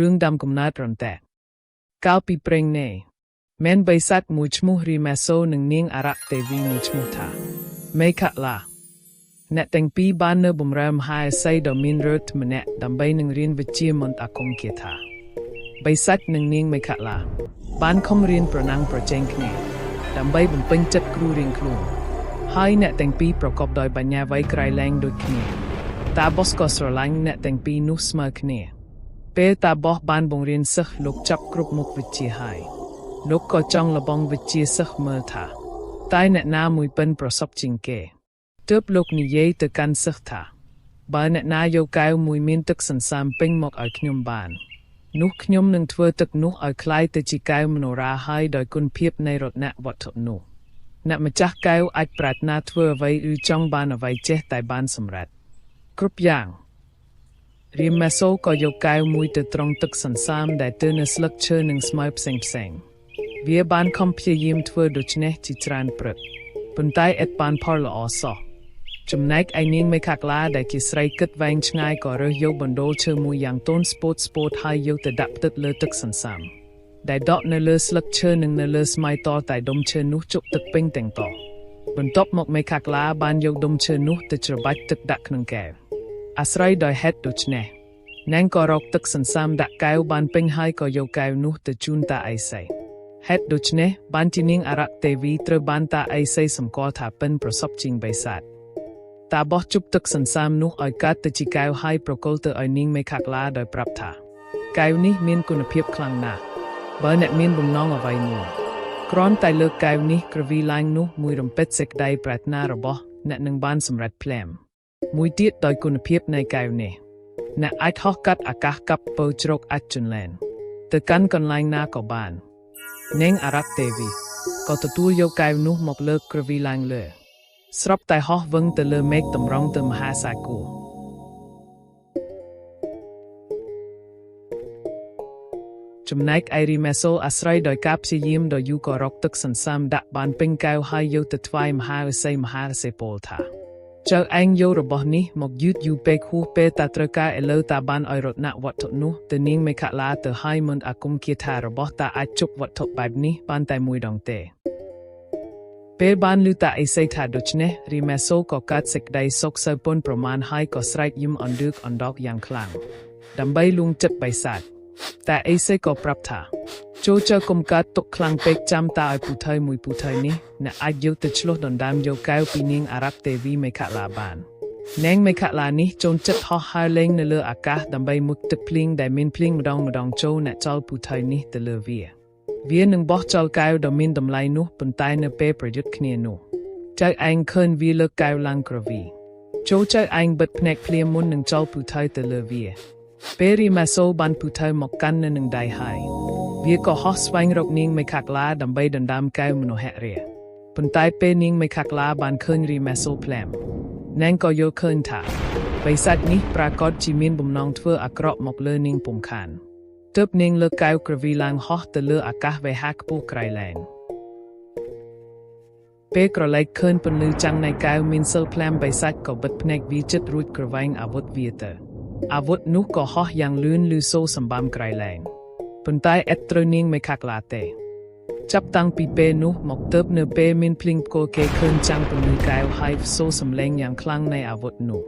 រឿងដាំកំណើតរន្ទះកាលពីព្រេងណេមានបិសាចមួយឈ្មោះរីម៉ាសូនិងនាងអារក្សទេវីមួយឈ្មោះថាមេខឡាអ្នកទាំងពីរបាននៅបម្រើមហាឥសីដ៏មានឫទ្ធិម្នាក់ដើម្បីនឹងរៀនវិជ្ជាមន្តអាគមគាថាបិសាចនិងនាងមេខឡាបានខំរៀនប្រណាំងប្រជែងគ្នាដើម្បីបំពេញចិត្តគ្រូរៀងខ្លួនហើយអ្នកទាំងពីរប្រកបដោយបញ្ញាវៃក្រៃលែងដូចគ្នាតាបសក៏ស្រឡាញ់អ្នកទាំងពីរនោះស្មើគ្នាពេលតាបសបានបង្រៀនសិស្សលោកចាប់គ្រប់មុខវិជ្ជាហើយលោកក៏ចង់លបងវិជ្ជាសិស្សមើលថាតែអ្នកណាមួយប៉ិនប្រសពជាងគេទើបលោកនិយាយទៅកាន់សិស្សថាបើអ្នកណាយកកែវមួយមានទឹកសន្សើមពេញមកឲ្យខ្ញុំបាននោះខ្ញុំនឹងធ្វើទឹកនោះឲ្យคล้ายទៅជាកែវមនោរាហើយដោយគុណភាពនៃរតនវត្ថុនោះអ្នកម្ចាស់កែវអាចប្រាថ្នាធ្វើអ្វីឬចង់បានអ្វីចេះតែបានសម្រេចគ្រប់យ៉ាងរៀមម៉ាសូក៏យកកែវមួយទៅត្រង់ទឹកសន្សើមដែលទើនៅស្លឹកឈើនិងស្មៅផ្សេងវាបានខំព្យាយាមធ្វើដូច្នេះជាច្រើនព្រឹកប៉ុន្តែឥតបានផលល្អសោះចំណែកឯនាងមេខឡាដែលជាស្រីគិតវែងឆ្ងាយក៏រើសយកបណ្ដូលឈើមួយយ៉ាងទន់ស្ពោតហើយយកទៅដាក់ផ្តិតលើទឹកសន្សើមដែលដក់នៅលើស្លឹកឈើនិងនៅលើស្មៅតតែដុំឈើនោះជក់ទឹកពេញទាំងតបន្ទាប់មកមេខឡាបានយកដុំឈើនោះទៅច្របាច់ទឹកដាក់ក្នុងកែវអាស្រ័យដោយហេតុដូច្នេះនាងក៏រកទឹកសន្សើមដាក់កែវបានពេញហើយក៏យកកែវនោះទៅជូនតាឥសីហេតុដូច្នេះបានជានាងអារក្សទេវីត្រូវបានតាឥសីសម្គាល់ថាប៉ិនប្រសពជាងបិសាចតាបោះជប់ទឹកសន្សើមនោះឲ្យកើតទៅជាកែវហើយប្រគល់ទៅឲ្យនាងមេខឡាដោយប្រាប់ថាកែវនេះមានគុណភាពខ្លាំងណាស់បើអ្នកមានបំណងអ្វីមួយគ្រាន់តែលើកកែវនេះក្រវីឡើងនោះមួយរំពេចសេចក្តីប្រាថ្នារបស់អ្នកនឹងបានសម្រេចភ្លាមមួយទៀតដោយគុណភាពនៃកែវនេះអ្នកអាចហោះកាត់អាកាសកាប់ពើជ្រកអាចជន់លែនទៅកាន់កន្លែងណាក៏បាននាងអារក្សទេវីក៏ទទួលយកកែវនោះមកលើកក្រវីឡើងលើស្របតែហោះវឹងទៅលើមេឃតម្រង់ទៅមហាសាគរចំណែកឯរីម៉ាសូអាស្រ័យដោយការព្យាយាមដ៏យូរក៏រកទឹកសន្សើមដាក់បានពេញកែវហើយយកទៅថ្វាយមហាឥសីពោលថាចៅឯងយករបស់នេះមកយឺតយូរពេកហួសពេលតាត្រូវការឥឡូវតាបានឲ្យរតនវត្ថុនោះទៅនាងមេខឡាទៅឲ្យមន្តអាគមគាថារបស់តាអាចជប់វត្ថុបែបនេះបានតែមួយដងទេពេលបានឮតាឥសីថាដូច្នេះរីម៉ាសូក៏កើតសេចក្តីសោកសៅពន់ប្រមាណហើយក៏ស្រែកយំអណ្ដើកអណ្ដោកយ៉ាងខ្លាំងដើម្បីលួងចិត្តបិសាចតែឥសីក៏ប្រាប់ថាចូលចៅកុំកើតទុកខ្លាំងពេកចាំតាឲ្យពូថយមួយពូថយនេះអ្នកអាចយកទៅឆ្លោះដណ្ដើមយកកែវពីនាងអារក្សទេវីមេខឡាបាននាងមេខឡានេះចូលចិត្តហោះហើរលេងនៅលើអាកាសដើម្បីមុជទឹកភ្លៀងដែលមានភ្លៀងម្ដងចូលអ្នកចោលពូថយនេះទៅលើវានឹងបោះចោលកែវដ៏មានតម្លៃនោះប៉ុន្តែនៅពេលប្រយុទ្ធគ្នានោះចៅឯងឃើញវាលើកកែវឡើងក្រវីចូលចៅឯងបិទភ្នែកភ្លាមមុននឹងចោលពូថយទៅលើវាពេលរីម៉ាសូបានពូថយមកកាន់នៅនឹងដៃហើយវាក៏ហោះស្វែងរកនាងមេខឡាដើម្បីដណ្ដើមកែវមនោហិរាប៉ុន្តែពេលនាងមេខឡាបានឃើញរីម៉ាសូភ្លាមនាងក៏យល់ឃើញថាបិសាចនេះប្រាកដជាមានបំណងធ្វើអាក្រក់មកលើនាងពុំខានទើបនាងលើកកែវក្រវីឡើងហោះទៅលើអាកាសវេហាខ្ពស់ក្រៃលែងពេលក្រឡេកឃើញពន្លឺចាំងនៃកែវមានសិលភ្លាមបិសាចក៏បិទភ្នែកវាចិត្តរួចក្រវែងអាវុធវាទៅអាវុធនោះក៏ហោះយ៉ាងលឿនឮសូរសម្បំក្រៃលែងប៉ុន្តែឥតត្រូវនាងមេខឡាទេចាប់តាំងពីពេលនោះមកទើបនៅពេលមានភ្លៀងផ្គរគេឃើញចាំងពន្លឺកែវហើយសូរសំឡេងយ៉ាងខ្លាំងនៃអាវុធនោះ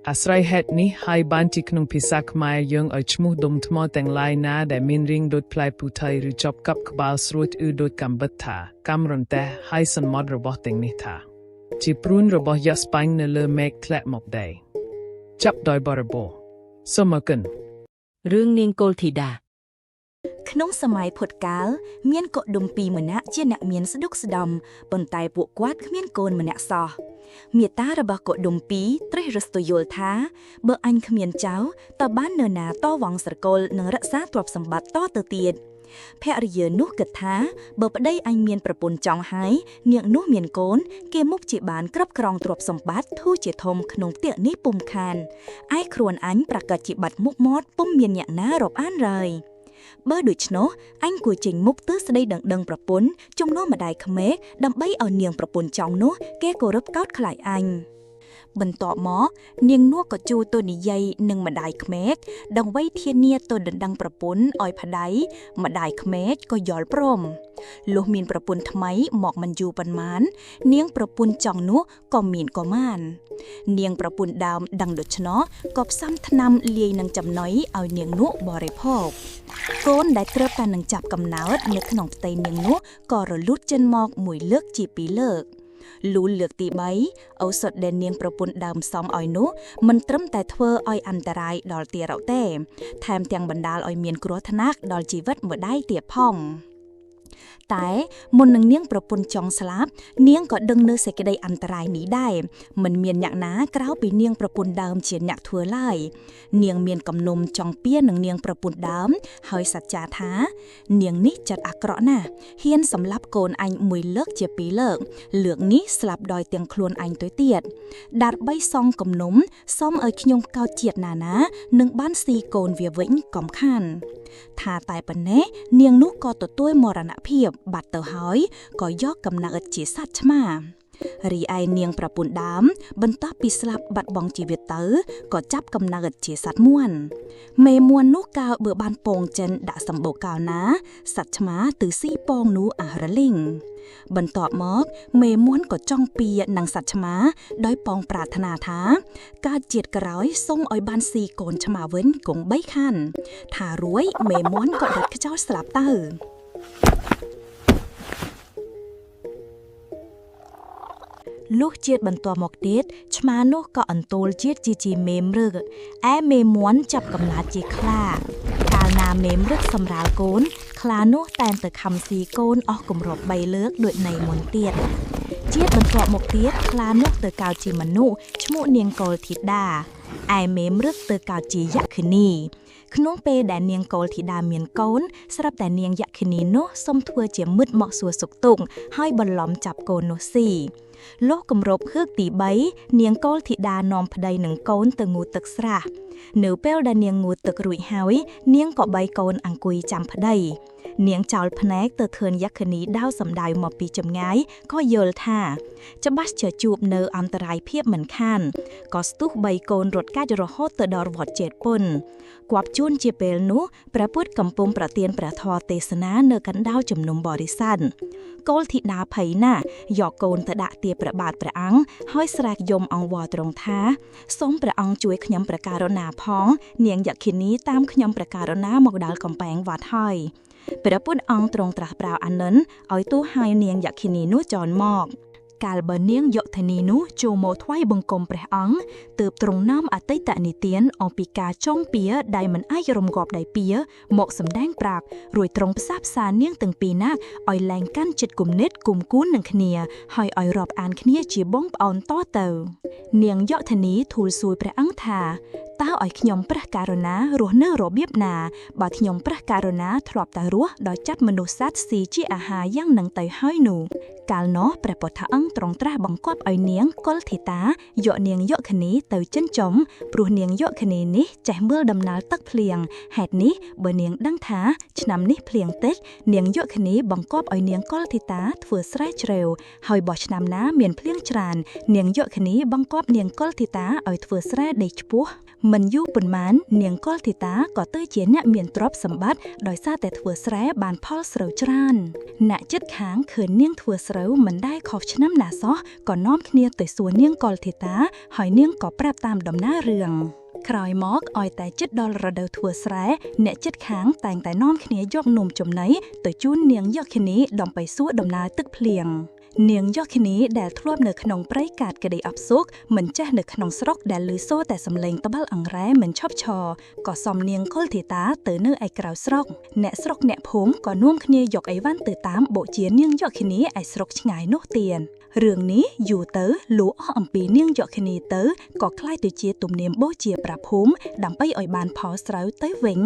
អាស្រ័យហេតុនេះហើយបានជាក្នុងភាសាខ្មែរយើងឲ្យឈ្មោះដុំថ្មទាំងឡាយណាដែលមានរាងដូចផ្លែពូថៃឬជាប់កាប់ក្បាលស្រួចដូចកាំបិតថាកាំរន្ទះហើយសន្មតរបស់ទាំងនេះថាជាព្រួនរបស់យ៉ាស្បាញ់នៅលើមេឃធ្លាក់មកដែរចាប់ដោយបរិបូរសូមអរគុណរឿងនាងកុលធីតាក្នុងសម័យពុទ្ធកាលមានកុដុម្ពីម្នាក់ជាអ្នកមានស្ដុកស្ដំប៉ុន្តែពួកគាត់គ្មានកូនម្នាក់សោះមេតារបស់កុដុម្ពីត្រេះរស្ទយល់ថាបើអញគ្មានចៅតើបាននរណាតវង្សស្រកុលនិងរក្សាទ្រព្យសម្បត្តិតទៅទៀតភរិយានោះគិតថាបើប្តីអញមានប្រពន្ធចង់ហើយនាងនោះមានកូនគេមុខជាបានក្របក្រងទ្រព្យសម្បត្តិធូរជាធំក្នុងផ្ទះនេះពុំខានឯខ្លួនអញប្រកាសជាបាត់មុខមាត់ពុំមានអ្នកណារាប់អានឡើយបើដូច្នោះអញគួរចេញមុខទៅស្ដីដឹងប្រពន្ធជំនួសម្ដាយក្មេកដើម្បីឲ្យនាងប្រពន្ធចង់នោះគេគោរពកោតខ្លាចអញ បន្ទាប់មកនាងនោះក៏ជួទៅនិយាយនឹងម្ដាយក្មេកដើម្បីធានាទៅដណ្ដឹងប្រពន្ធឲ្យប្តីម្ដាយក្មេកក៏យល់ព្រមលុះមានប្រពន្ធថ្មីមកមិនយូរប៉ុន្មាននាងប្រពន្ធចង់នោះក៏មានកុមារនាងប្រពន្ធដើមដឹងដូច្នោះក៏ផ្សំថ្នាំលាយនឹងចំណុយឲ្យនាងនោះបរិភោគកូនដែលត្រូវតែនឹងចាប់កំណើតនៅក្នុងផ្ទៃនាងនោះក៏រលូតចេញមកមួយលើកជាពីរលើកលូនលើកទី3ឱសថដែលនាងប្រពន្ធដើមសំឲ្យនោះមិនត្រឹមតែធ្វើឲ្យអន្តរាយដល់ទារកទេថែមទាំងបណ្ដាលឲ្យមានគ្រោះថ្នាក់ដល់ជីវិតម្ដាយទៀតផងតែមុននឹងនាងប្រពន្ធចង់ស្លាប់នាងក៏ដឹងនៅសេចក្តីអន្តរាយនេះដែរមិនមានអ្នកណាក្រៅពីនាងប្រពន្ធដើមជាអ្នកធ្វើឡើយនាងមានគំនុំចង់ពៀនឹងនាងប្រពន្ធដើមហើយសច្ចាថានាងនេះចិត្តអាក្រក់ណាស់ហ៊ានសម្លាប់កូនអញមួយលើកជាពីរលើកលើកនេះស្លាប់ដោយទាំងខ្លួនអញទៅទៀតដាត់បីសងគំនុំសុំឲ្យខ្ញុំកោតជាតិណានឹងបានស៊ីកូនវាវិញកំខានថាតែប៉ុណ្ណេះនាងនោះក៏ទទួលមរណភាពបាត់ទៅហើយក៏យកកំណើតជាសត្វឆ្មារីឯនាងប្រពន្ធដើមបន្ទាប់ពីស្លាប់បាត់បង់ជីវិតទៅក៏ចាប់កំណើតជាសត្វមួនមេមួននោះកាលបើបានពងចិនដាក់សម្បូរកាលណាសត្វឆ្មាទិស៊ីពងនោះអស់រលីងបន្ទាប់មកមេមួនក៏ចង់ពៀនឹងសត្វឆ្មាដោយប៉ងប្រាថ្នាថាកើតជាតិក្រោយសូមឲ្យបានស៊ីកូនឆ្មាវិញគង់3ខានថារួយមេមួនក៏ដាច់ខ្យល់ស្លាប់ទៅលុះជាតិបន្ទាប់មកទៀតឆ្មានោះក៏អន្ទោលជាតិជាមេមរឹកឯមេមួនចាប់កំណើតជាខ្លាកាលណាមេមរឹកសម្រាលកូនខ្លានោះតែងទៅខំស៊ីកូនអស់គម្រប3លើកដូចនៃមុនទៀតជាតិបន្ទាប់មកទៀតខ្លានោះទៅកើតជាមនុស្សឈ្មោះនាងកុលធីតាឯមេមរឹកទៅកើតជាយក្ខិនីក្នុងពេលដែលនាងកុលធីតាមានកូនស្រាប់តែនាងយក្ខិនីនោះសុំធ្វើជាមិត្តមកសួរសុខទុក្ខហើយបន្លំចាប់កូននោះស៊ីលុះគម្របហឺកទី3នាងកុលធីតានាំប្តីនិងកូនទៅងូតទឹកស្រះនៅពេលដែលនាងងូតទឹករួចហើយនាងក៏បីកូនអង្គុយចាំប្តីនាងចោលភ្នែកទៅឃើញយក្ខនីដាវសំដៅមកពីចម្ងាយក៏យល់ថាច្បាស់ជាជួបនៅអន្តរាយភាពមិនខានក៏ស្ទុះបីកូនរត់កាច់រហូតទៅដល់វត្តចេតពុនគប់ជួនជាពេលនោះព្រះពុទ្ធកំពុងប្រទានព្រះធម៌ទេសនានៅកណ្ដាលជំនុំបរិស័ទកុលធីតាភ័យណាស់យកកូនទៅដាក់ទាព្រះបាទព្រះអង្គហើយស្រែកយំអង្វរទ្រង់ថាសូមព្រះអង្គជួយខ្ញុំប្រការណាផងនាងយក្ខិនីតាមខ្ញុំប្រការណាមកដល់កំពែងវត្តហើយព្រះពុទ្ធអង្គទ្រង់ត្រាស់ប្រាប់អានិនឲ្យទូហើយនាងយក្ខិនីនោះចោលមកកាលបើនាងយក្ខិនីនោះចូលមកថ្វាយបង្គំព្រះអង្គទើបទ្រង់នាំអតីតនិទានអំពីការចង់ពៀដែលមិនអាចរំងាប់ដៃពៀមកសម្ដែងប្រាប់រួចទ្រង់ផ្សះផ្សានាងទាំងពីរណាឲ្យលែងកាន់ចិត្តគំនិតគុំគួននឹងគ្នាហើយឲ្យរាប់អានគ្នាជាបងប្អូនតទៅនាងយក្ខិនីទូលសួរព្រះអង្គថាតើឲ្យខ្ញុំព្រះករុណារស់នៅរបៀបណាបើខ្ញុំព្រះករុណាធ្លាប់តែរស់ដោយចាត់មនុស្សសត្វស៊ីជាអាហារយ៉ាងនឹងទៅហើយនោះកាលនោះព្រះពុទ្ធអង្គទ្រង់ត្រាស់បង្គាប់ឲ្យនាងកុលធីតាយកនាងយក្ខិនីទៅចិញ្ចឹមព្រោះនាងយក្ខិនីនេះចេះមើលដំណើរទឹកភ្លៀងហេតុនេះបើនាងដឹងថាឆ្នាំនេះភ្លៀងតិចនាងយក្ខិនីបង្គាប់ឲ្យនាងកុលធីតាធ្វើស្រែជ្រៅហើយបើឆ្នាំណាមានភ្លៀងច្រើននាងយក្ខិនីបង្គាប់នាងកុលធីតាឲ្យធ្វើស្រែដីឆ្ពោះមិនយូរប៉ុន្មាននាងកុលធីតាក៏ទៅជាអ្នកមានទ្រព្យសម្បត្តិដោយសារតែធ្វើស្រែបានផលស្រូវច្រើនអ្នកជិតខាងឃើញនាងធ្វើស្រូវមិនដែលខុសឆ្នាំណាសោះក៏នាំគ្នាទៅសួរនាងកុលធីតាហើយនាងក៏ប្រាប់តាមដំណើររឿងក្រោយមកឲ្យតែជិតដល់រដូវធ្វើស្រែអ្នកជិតខាងតែងតែនាំគ្នាយកនំចំណីទៅជូននាងយក្ខិនីដើម្បីសួរដំណើរទឹកភ្លៀងនាងយក្ខិនីដែលធ្លាប់នៅក្នុងព្រៃកាត់ក្តីអផ្សុកមិនចេះនៅក្នុងស្រុកដែលឮសូរតែសំឡេងត្បាល់អង្រែមិនឈប់ឈរក៏សុំនាងកុលធីតាទៅនៅឯក្រៅស្រុកអ្នកស្រុកអ្នកភូមិក៏នាំគ្នាយកអីវ៉ាន់ទៅតាមបូជានាងយក្ខិនីឯស្រុកឆ្ងាយនោះទៀតរឿងនេះយូរទៅលូអស់អំពីនាងយក្ខិនីទៅក៏คล้ายទៅជាទំនៀមបូជាព្រះភូមិដើម្បីឲ្យបានផលស្រូវទៅវិញ